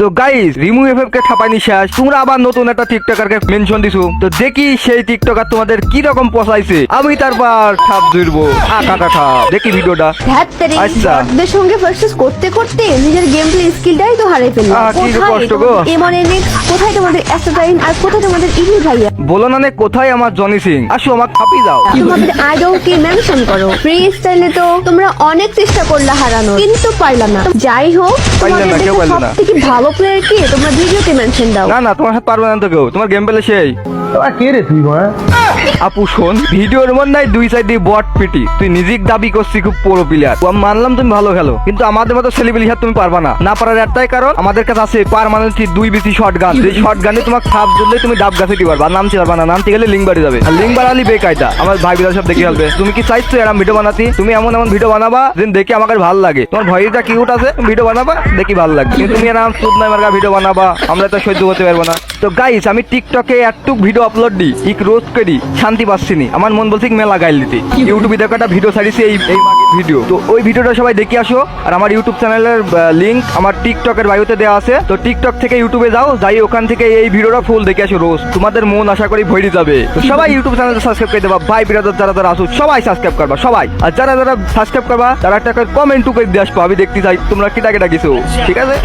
তো guys Rimu FF কে ঠাপাইনি শেষ, তোমরা আবার নতুন একটা টিকটকারকে মেনশন দিছো। তো দেখি সেই টিকটকার তোমাদের কি রকম পছাইছে, আমি তারপর ঠাপ ধরবো আকাটা। দেখি ভিডিওটা। আচ্ছা ওদের সঙ্গে ভার্সেস করতে করতে নিজের গেম প্লে স্কিলটাই তো হারিয়ে ফেললাম। কি কষ্ট গো। এমন এনিক্স কোথায় তোমাদের অ্যাসাসাইন আর কোথায় তোমাদের ইভিল ভাইয়া? বলো না কোথায় আমার জনি সিং, আসো আমার খাপি যাও। তোমাদের আইডল কে মেনশন করো। ফ্রি স্টাইলে তো তোমরা অনেক চেষ্টা করলা হারানোর, কিন্তু পাইলা না। যাই হোক, পাইলা না, কেউ পাইলা না। সবথেকে ভালো প্লেয়ার কে তোমরা ভিডিওতে মেনশন দাও। না তোমার সাথে পারবে না তো কেউ, তোমার গেম পেলে সেই কে রে তুই মা? আপু শোন, ভিডিওর মন নাই দুই সাইড দিয়ে বট পিটি, তুই নিজেই দাবি করছিস খুব প্রো প্লেয়ার। আমি মানলাম তুমি ভালো খেলো, কিন্তু আমাদের মতো সেলিব্রিটি হাত তুমি পারবা না। না পারার একটাই কারণ, আমাদের কাছে আছে পার্মানেন্টলি 2 বিসি শর্ট গান। এই শর্ট গানে তোমার খাপ ধরলে তুমি ডাব গাছে দিতে পারবা, নামতে পারবা না, নামতে গেলে লিঙ্ক বাড়ি যাবে। আর লিঙ্ক বাড়ালি বেকায়দা, আমার ভাই বিরা সব দেখে ফেলবে। তুমি কি চাইছো এরকম ভিডিও বানাতে? তুমি এমন ভিডিও বানাবা যেন দেখে আমাকে ভালো লাগে। তোমার ভয়েসটা কিউট আছে, ভিডিও বানাবা দেখি ভালো লাগে, কিন্তু তুমি এরকম সুদ নাই মার্কা ভিডিও বানাবা, আমরা তো সহ্য করতে পারবো না। তো গাইস আমি টিকটকে একটুক ভিডিও আপলোড দিই, এক রোজ করি, শান্তি পাচ্ছি নি। আমার মন বলছে মেলা গাইল দিতে। ইউটিউবে দেখো একটা ভিডিও ছাড়িয়েছি এই ভিডিও, তো ওই ভিডিওটা সবাই দেখে আসো। আর আমার ইউটিউব চ্যানেলের লিংক আমার টিকটকের বায়োতে দেওয়া আছে। তো টিকটক থেকে ইউটিউবে যাও, যাই ওখান থেকে এই ভিডিওটা ফুল দেখে আসো রোজ। তোমাদের মন আশা করি ভরে যাবে। তো সবাই ইউটিউব চ্যানেল সাবস্ক্রাইব করে দেবা, ভাই বিরাদার যারা যারা আসো সবাই সাবস্ক্রাইব করবা সবাই। আর যারা যারা সাবস্ক্রাইব করবা তারা একটা কমেন্ট টুকে দিয়ে আসবো, আমি দেখতে চাই তোমরা কিটা কিটা কিছু। ঠিক আছে।